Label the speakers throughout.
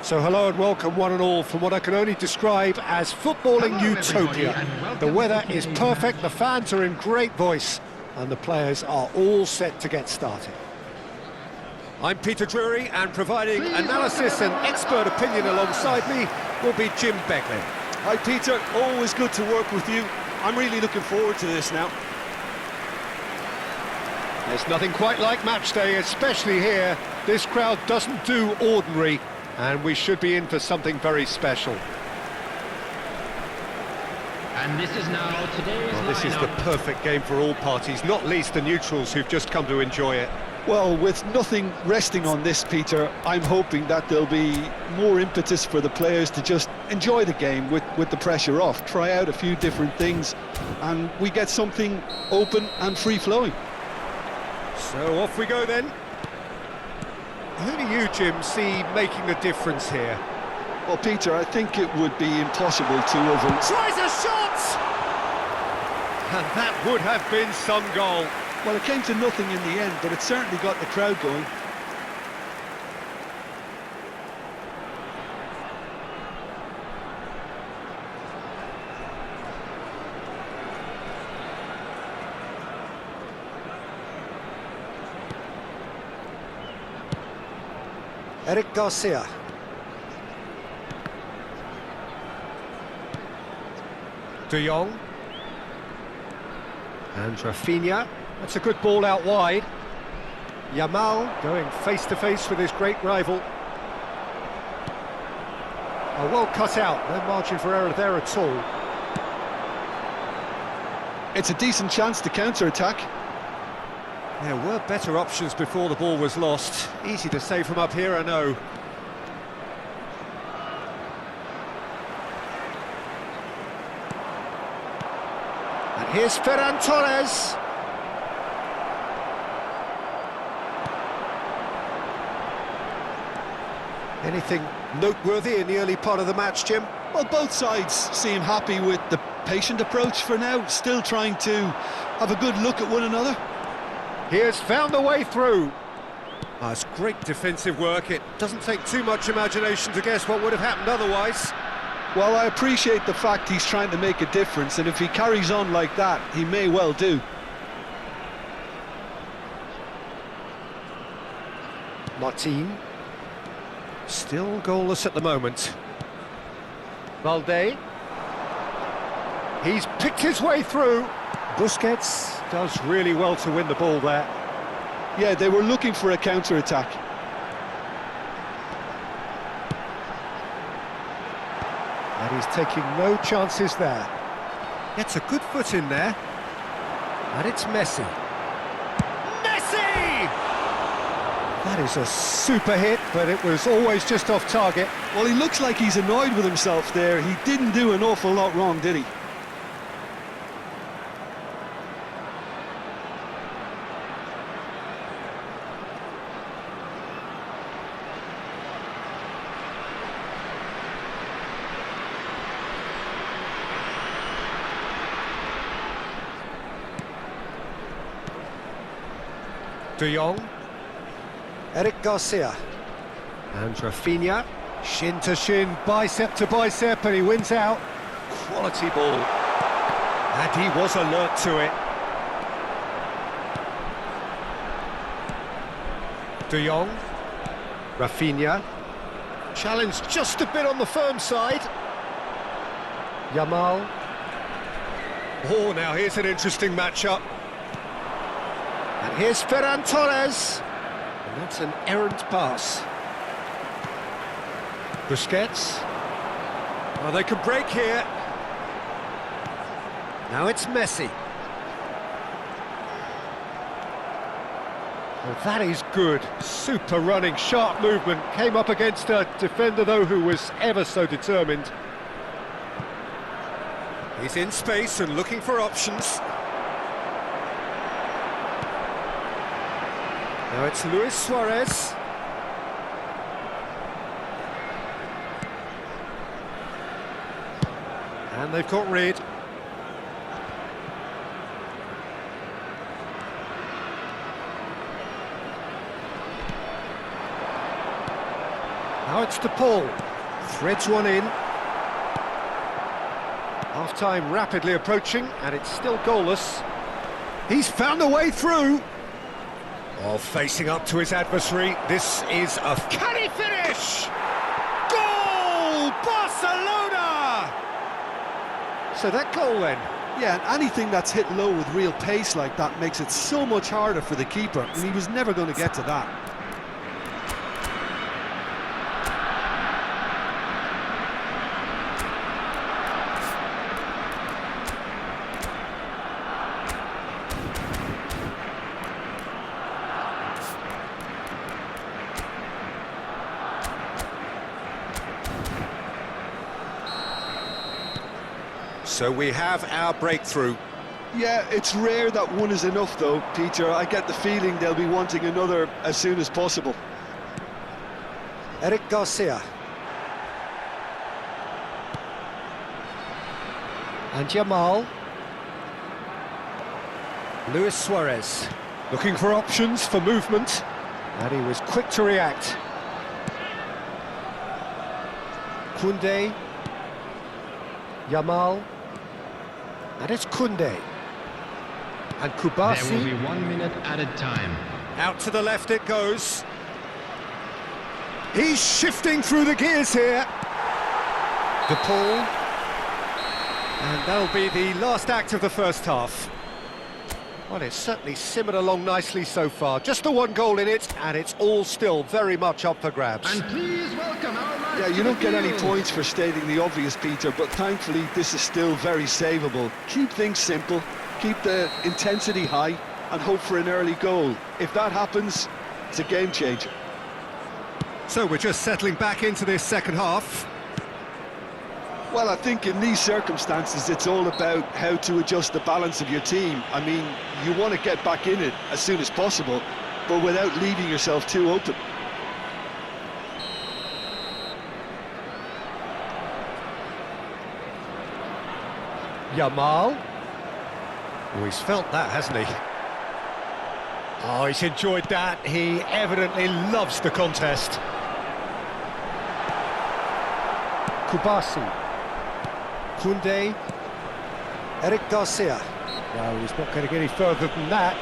Speaker 1: So hello and welcome one and all from what I can only describe as footballing utopia. The weather is perfect, the fans are in great voice, and the players are all set to get started. I'm Peter Drury, and providing analysis and expert opinion alongside me will be Jim Beglin.
Speaker 2: Hi Peter, always good to work with you. I'm really looking forward to this now.
Speaker 1: There's nothing quite like match day, especially here. This crowd doesn't do ordinary, and we should be in for something very special.
Speaker 3: And this is now today's
Speaker 1: This is the perfect game for all parties, not least the neutrals who've just come to enjoy it.
Speaker 2: Well, with nothing resting on this, Peter, I'm hoping that there'll be more impetus for the players to just enjoy the game with the pressure off, try out a few different things, and we get something open and free-flowing.
Speaker 1: So off we go then. Who do you, Jim, see making the difference here?
Speaker 2: Well, Peter, I think it would be impossible to avoid.
Speaker 1: Tries a shot! And that would have been some goal.
Speaker 2: Well, it came to nothing in the end, but it certainly got the crowd going.
Speaker 1: Eric Garcia. De Jong. And Rafinha. That's a good ball out wide. Yamal going face-to-face with his great rival. Oh, well cut out, no margin for error there at all.
Speaker 2: It's a decent chance to counter-attack.
Speaker 1: There were better options before the ball was lost. Easy to say from up here, I know. And here's Ferran Torres. Anything noteworthy in the early part of the match, Jim?
Speaker 2: Well, both sides seem happy with the patient approach for now, still trying to have a good look at one another.
Speaker 1: He has found a way through. It's great defensive work. It doesn't take too much imagination to guess what would have happened otherwise.
Speaker 2: Well, I appreciate the fact he's trying to make a difference, and if he carries on like that, he may well do.
Speaker 1: Martin. Still goalless at the moment. Valde. He's picked his way through. Busquets does really well to win the ball there.
Speaker 2: Yeah, they were looking for a counter-attack.
Speaker 1: And he's taking no chances there. Gets a good foot in there. And it's Messi. Messi! That is a super hit, but it was always just off target.
Speaker 2: Well, he looks like he's annoyed with himself there. He didn't do an awful lot wrong, did he?
Speaker 1: De Jong. Eric Garcia. And Rafinha. Shin to shin, bicep to bicep, and he wins out. Quality ball. And he was alert to it. De Jong. Rafinha. Challenged just a bit on the firm side. Yamal. Oh, now here's an interesting matchup. And here's Ferran Torres. And that's an errant pass. Busquets. Oh, they can break here. Now it's Messi. Well, that is good. Super running, sharp movement. Came up against a defender, though, who was ever so determined. He's in space and looking for options. Now it's Luis Suarez. And they've got rid. Now it's to Paul. Threads one in. Half-time rapidly approaching, and it's still goalless. He's found a way through. Oh, facing up to his adversary. This is a... Can he finish? Goal! Barcelona! So that goal then.
Speaker 2: Yeah, and anything that's hit low with real pace like that makes it so much harder for the keeper, and he was never going to get to that.
Speaker 1: So we have our breakthrough.
Speaker 2: Yeah, it's rare that one is enough though, Peter. I get the feeling they'll be wanting another as soon as possible.
Speaker 1: Eric Garcia. And Jamal. Luis Suarez. Looking for options for movement. And he was quick to react. Koundé. Jamal. And it's Koundé. And Kubasi.
Speaker 3: There will be 1 minute added time.
Speaker 1: Out to the left it goes. He's shifting through the gears here. De Paul. And that'll be the last act of the first half. Well, it's certainly simmered along nicely so far. Just the one goal in it, and it's all still very much up for grabs.
Speaker 3: And please welcome our man.
Speaker 2: Yeah, you don't get any points for stating the obvious, Peter, but thankfully this is still very savable. Keep things simple, keep the intensity high, and hope for an early goal. If that happens, it's a game changer.
Speaker 1: So we're just settling back into this second half.
Speaker 2: Well, I think in these circumstances it's all about how to adjust the balance of your team. I mean, you want to get back in it as soon as possible, but without leaving yourself too open.
Speaker 1: Jamal. Oh, he's felt that, hasn't he? Oh, he's enjoyed that. He evidently loves the contest. Kubasi. Koundé. Eric Garcia. No, he's not going to get any further than that.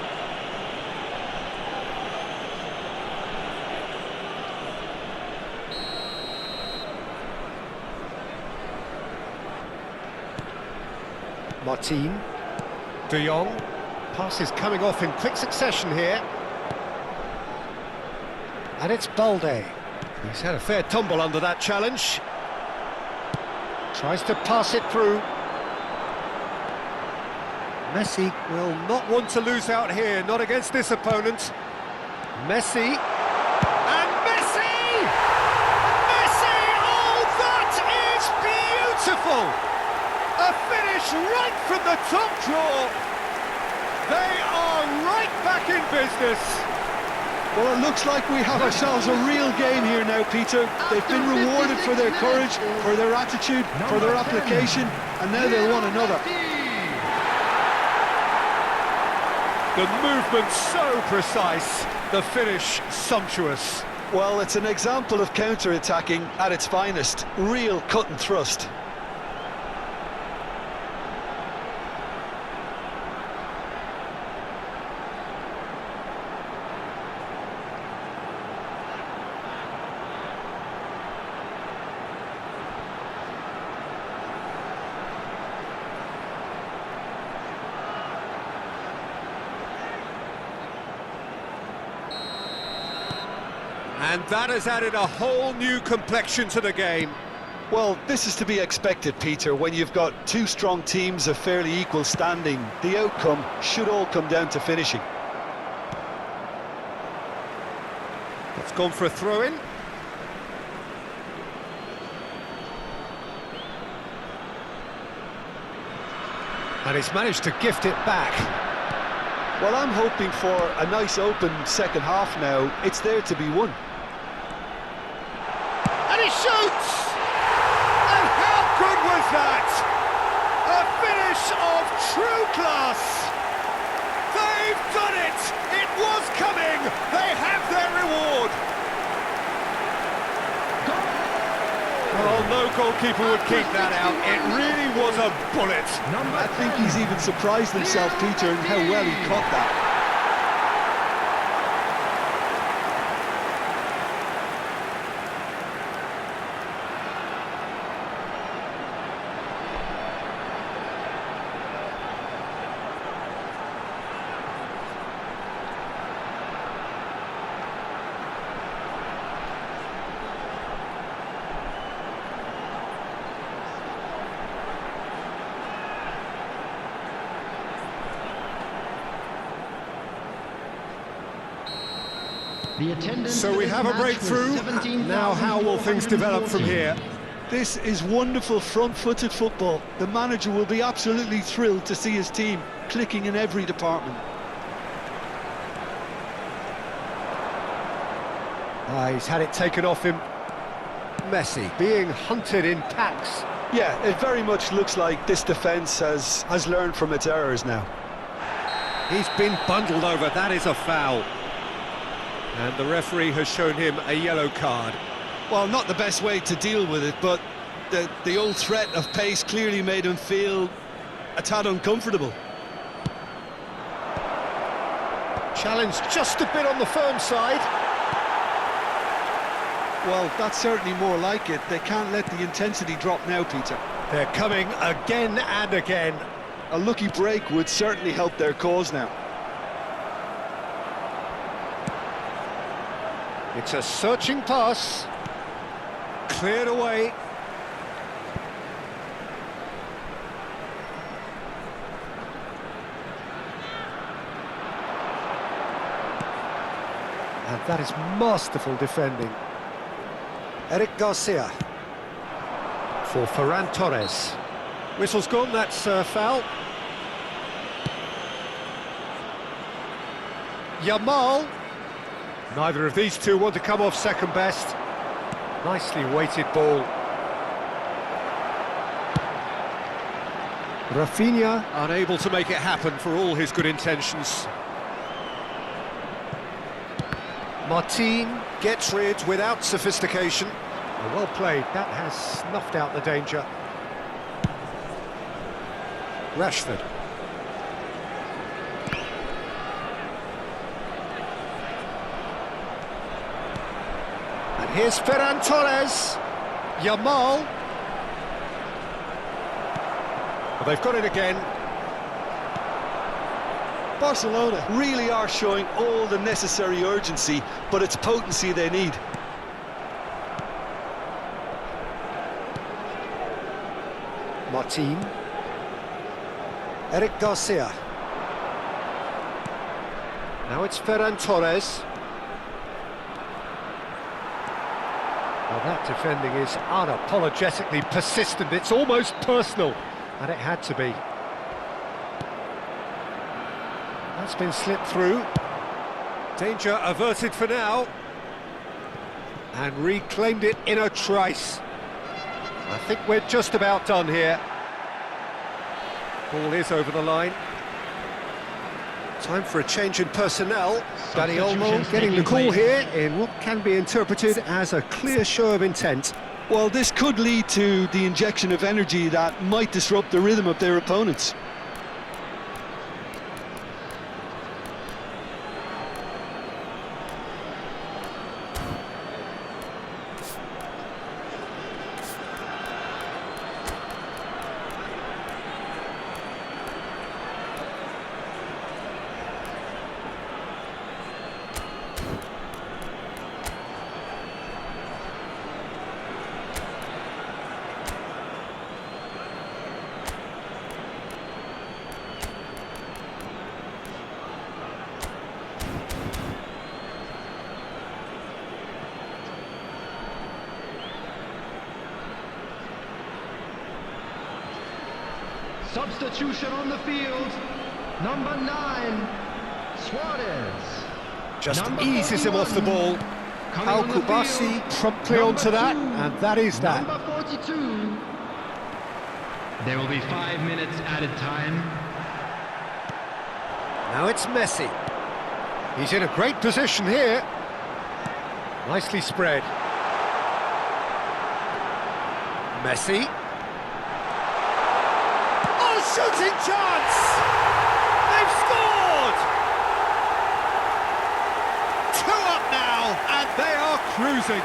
Speaker 1: Martin. De Jong. Passes coming off in quick succession here. And it's Balde. He's had a fair tumble under that challenge. Tries to pass it through. Messi will not want to lose out here, not against this opponent. Messi. And Messi! Messi! Oh, that is beautiful! A finish right from the top drawer. They are right back in business.
Speaker 2: Well, it looks like we have ourselves a real game here now, Peter. They've been rewarded for their courage, for their attitude, for their application, and now they'll want another.
Speaker 1: The movement so precise, the finish sumptuous.
Speaker 2: Well, it's an example of counter-attacking at its finest. Real cut and thrust.
Speaker 1: And that has added a whole new complexion to the game.
Speaker 2: Well, this is to be expected, Peter, when you've got two strong teams of fairly equal standing. The outcome should all come down to finishing.
Speaker 1: It's gone for a throw-in. And he's managed to gift it back.
Speaker 2: Well, I'm hoping for a nice open second half now. It's there to be won.
Speaker 1: And he shoots! And how good was that? A finish of true class. They've done it! It was coming! They have their reward!
Speaker 3: Goal
Speaker 1: Well, no goalkeeper would keep that out. It really was a bullet.
Speaker 2: I think he's even surprised himself, Peter, in how well he caught that.
Speaker 1: So we have a breakthrough. Now how will things develop from here?
Speaker 2: This is wonderful front-footed football. The manager will be absolutely thrilled to see his team clicking in every department.
Speaker 1: He's had it taken off him. Messi being hunted in packs.
Speaker 2: Yeah, it very much looks like this defence has learned from its errors now.
Speaker 1: He's been bundled over. That is a foul. And the referee has shown him a yellow card.
Speaker 2: Well, not the best way to deal with it, but the old threat of pace clearly made him feel a tad uncomfortable.
Speaker 1: Challenge just a bit on the firm side.
Speaker 2: Well, that's certainly more like it. They can't let the intensity drop now, Peter.
Speaker 1: They're coming again and again.
Speaker 2: A lucky break would certainly help their cause now.
Speaker 1: It's a searching pass. Cleared away. And that is masterful defending. Eric Garcia for Ferran Torres. Whistle's gone, that's foul. Yamal. Neither of these two want to come off second best. Nicely weighted ball. Rafinha unable to make it happen for all his good intentions. Martin gets rid without sophistication. Well played, that has snuffed out the danger. Rashford. And here's Ferran Torres. Yamal. Well, they've got it again.
Speaker 2: Barcelona really are showing all the necessary urgency, but it's potency they need.
Speaker 1: Martin. Eric Garcia. Now it's Ferran Torres. Well, that defending is unapologetically persistent. It's almost personal, and it had to be. That's been slipped through. Danger averted for now. And reclaimed it in a trice. I think we're just about done here. Ball is over the line. Time for a change in personnel. Dani Olmo getting the call here in what can be interpreted as a clear show of intent.
Speaker 2: Well, this could lead to the injection of energy that might disrupt the rhythm of their opponents.
Speaker 3: Substitution on the field, number 9, Suarez.
Speaker 1: Just
Speaker 3: Number
Speaker 1: eases him off the
Speaker 3: 41,
Speaker 1: ball.
Speaker 3: coming
Speaker 1: Al
Speaker 3: on the
Speaker 1: Kubasi
Speaker 3: field,
Speaker 1: promptly
Speaker 3: number
Speaker 1: onto that,
Speaker 3: 2,
Speaker 1: and that is that.
Speaker 3: Number 42. There will be 5 minutes added time.
Speaker 1: Now it's Messi. He's in a great position here. Nicely spread. Messi. Oh, shooting chance! They've scored! 2 up now, and they are cruising.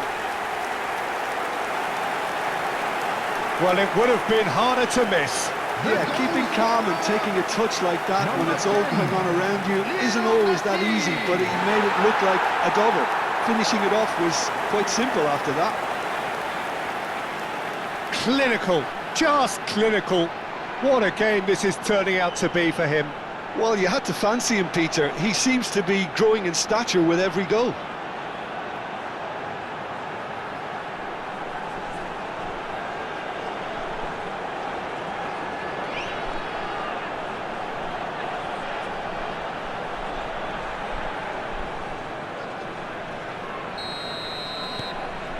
Speaker 1: Well, it would have been harder to miss.
Speaker 2: Yeah, keeping calm and taking a touch like that when it's all going on around you isn't always that easy, but he made it look like a double. Finishing it off was quite simple after that.
Speaker 1: Clinical, just clinical. What a game this is turning out to be for him.
Speaker 2: Well, you had to fancy him, Peter. He seems to be growing in stature with every goal.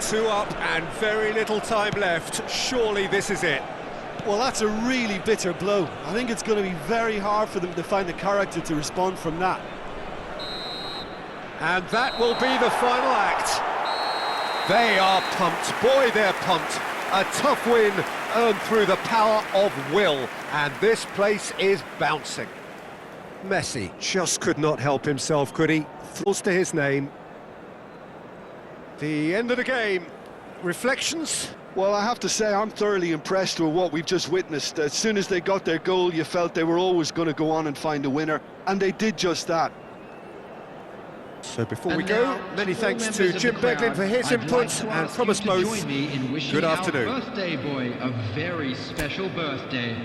Speaker 1: Two up and very little time left. Surely this is it.
Speaker 2: Well, that's a really bitter blow. I think it's going to be very hard for them to find the character to respond from that.
Speaker 1: And that will be the final act. They are pumped. Boy, they're pumped. A tough win earned through the power of will. And this place is bouncing. Messi just could not help himself, could he? Falls to his name. The end of the game. Reflections?
Speaker 2: Well, I have to say I'm thoroughly impressed with what we've just witnessed. As soon as they got their goal, you felt they were always going to go on and find a winner, and they did just that.
Speaker 1: So before we go, many thanks to Jim Beglin for his input, and from us both, good afternoon.
Speaker 3: Birthday boy a very special birthday.